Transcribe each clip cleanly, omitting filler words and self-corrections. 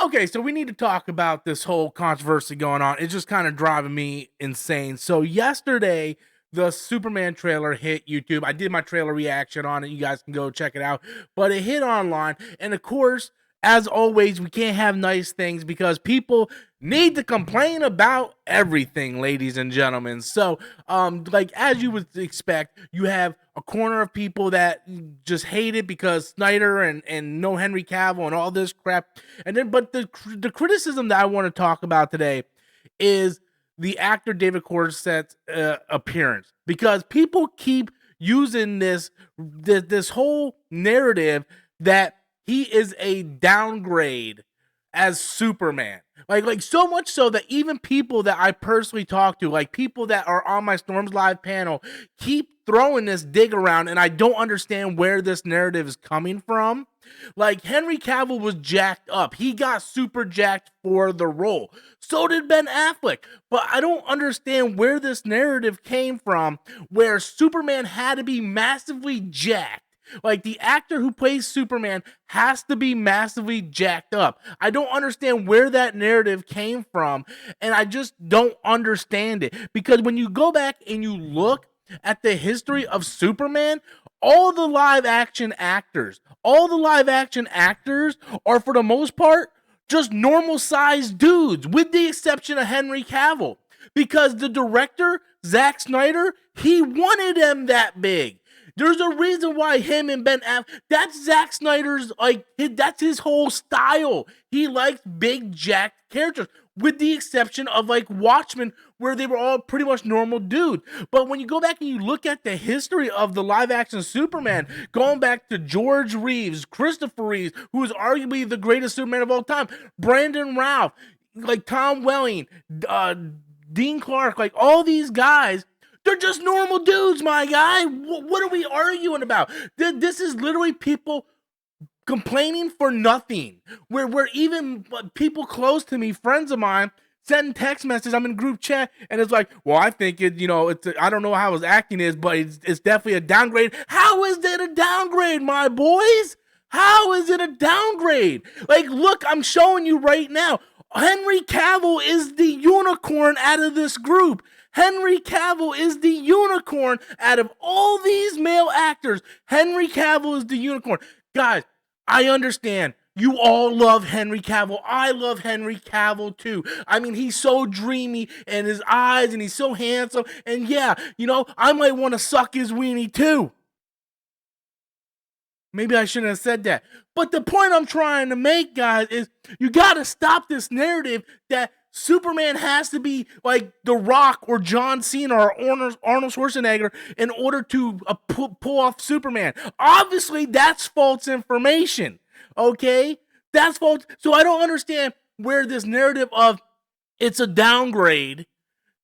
Okay, so we need to talk about this whole controversy going on. It's just kind of driving me insane. So yesterday, the Superman trailer hit YouTube. I did my trailer reaction on it. You guys can go check it out. But it hit online, and of course, as always, we can't have nice things because people need to complain about everything, ladies and gentlemen. So, like as you would expect, you have a corner of people that just hate it because Snyder and no Henry Cavill and all this crap. And then, but the criticism that I want to talk about today is the actor David Corset's appearance, because people keep using this whole narrative that he is a downgrade as Superman. Like so much so that even people that I personally talk to, like people that are on my Storms Live panel, keep throwing this dig around, and I don't understand where this narrative is coming from. Like Henry Cavill was jacked up. He got super jacked for the role. So did Ben Affleck. But I don't understand where this narrative came from where Superman had to be massively jacked. Like the actor who plays Superman has to be massively jacked up. I don't understand where that narrative came from, and I just don't understand it. Because when you go back and you look at the history of Superman, all the live action actors are for the most part just normal sized dudes, with the exception of Henry Cavill. Because the director, Zack Snyder, he wanted them that big. There's a reason why him and Ben Affleck, that's Zack Snyder's, that's his whole style. He likes big, jacked characters, with the exception of, like, Watchmen, where they were all pretty much normal dudes. But when you go back and you look at the history of the live-action Superman, going back to George Reeves, Christopher Reeves, who is arguably the greatest Superman of all time, Brandon Routh, like Tom Welling, Dean Clark, like all these guys, they're just normal dudes, my guy. What are we arguing about? This is literally people complaining for nothing. Where even people close to me, friends of mine, sending text messages. I'm in group chat, and it's like, well, I think I don't know how his acting is, but it's definitely a downgrade. How is it a downgrade, my boys? How is it a downgrade? Like, look, I'm showing you right now. Henry Cavill is the unicorn out of this group. Henry Cavill is the unicorn out of all these male actors. Henry Cavill is the unicorn. Guys, I understand. You all love Henry Cavill. I love Henry Cavill too. I mean, he's so dreamy, and his eyes, and he's so handsome. And yeah, I might want to suck his weenie too. Maybe I shouldn't have said that. But the point I'm trying to make, guys, is you got to stop this narrative that Superman has to be like The Rock or John Cena or Arnold Schwarzenegger in order to pull off Superman. Obviously, that's false information, okay? That's false. So I don't understand where this narrative of it's a downgrade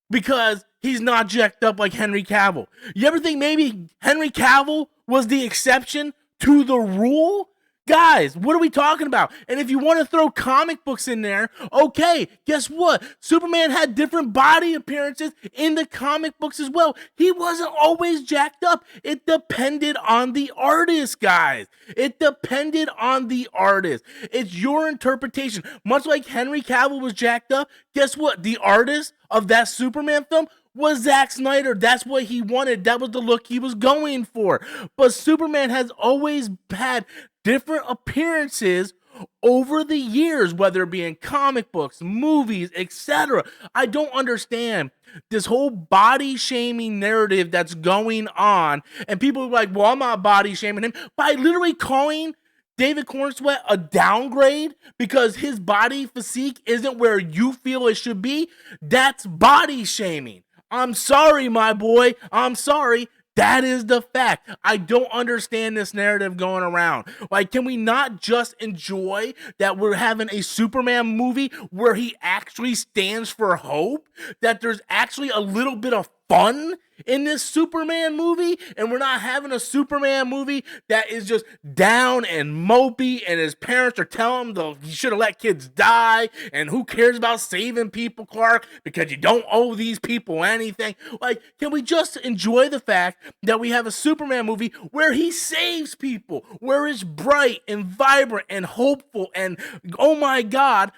because he's not jacked up like Henry Cavill. You ever think maybe Henry Cavill was the exception to the rule? Guys, what are we talking about? And if you want to throw comic books in there, okay, guess what? Superman had different body appearances in the comic books as well. He wasn't always jacked up. It depended on the artist, guys. It depended on the artist. It's your interpretation. Much like Henry Cavill was jacked up, guess what? The artist of that Superman film was Zack Snyder. That's what he wanted. That was the look he was going for. But Superman has always had different appearances over the years, whether it be in comic books, movies, etc. I don't understand this whole body shaming narrative that's going on. And people are like, well, I'm not body shaming him by literally calling David Cornsweet a downgrade because his body physique isn't where you feel it should be. That's body shaming. I'm sorry, my boy. I'm sorry. That is the fact. I don't understand this narrative going around. Like, can we not just enjoy that we're having a Superman movie where he actually stands for hope? That there's actually a little bit of fun in this Superman movie, and we're not having a Superman movie that is just down and mopey, and his parents are telling him he should have let kids die, and who cares about saving people, Clark, because you don't owe these people anything. Like, can we just enjoy the fact that we have a Superman movie where he saves people, where it's bright and vibrant and hopeful and, oh my God,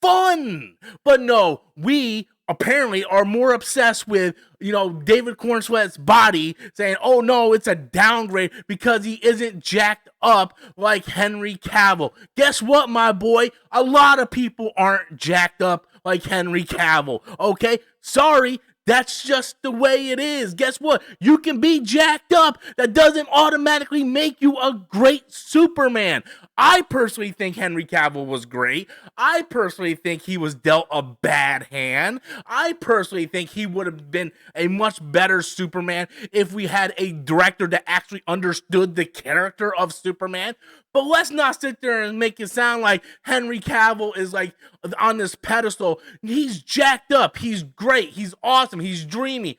fun? But no, we apparently are more obsessed with, David Cornsweat's body, saying, oh no, it's a downgrade because he isn't jacked up like Henry Cavill. Guess what, my boy? A lot of people aren't jacked up like Henry Cavill, okay? Sorry, that's just the way it is. Guess what? You can be jacked up. That doesn't automatically make you a great Superman. I personally think Henry Cavill was great. I personally think he was dealt a bad hand. I personally think he would have been a much better Superman if we had a director that actually understood the character of Superman. But let's not sit there and make it sound like Henry Cavill is like on this pedestal. He's jacked up. He's great. He's awesome. He's dreamy.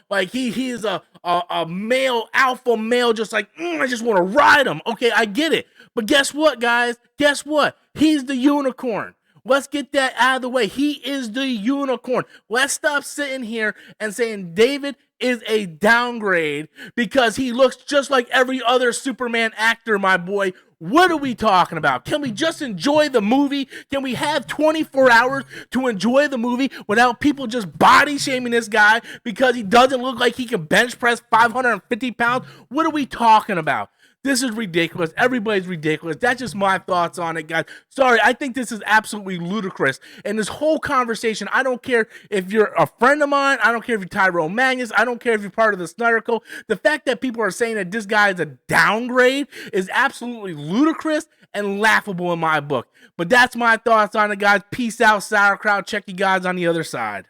Like he is a male, alpha male, just like, I just want to ride him. Okay, I get it. But guess what, guys? Guess what? He's the unicorn. Let's get that out of the way. He is the unicorn. Let's stop sitting here and saying David is a downgrade because he looks just like every other Superman actor, my boy. What are we talking about? Can we just enjoy the movie? Can we have 24 hours to enjoy the movie without people just body shaming this guy because he doesn't look like he can bench press 550 pounds? What are we talking about? This is ridiculous. Everybody's ridiculous. That's just my thoughts on it, guys. Sorry, I think this is absolutely ludicrous. And this whole conversation, I don't care if you're a friend of mine. I don't care if you're Tyrone Magnus. I don't care if you're part of the Snyder Code. The fact that people are saying that this guy is a downgrade is absolutely ludicrous and laughable in my book. But that's my thoughts on it, guys. Peace out, sauerkraut. Check you guys on the other side.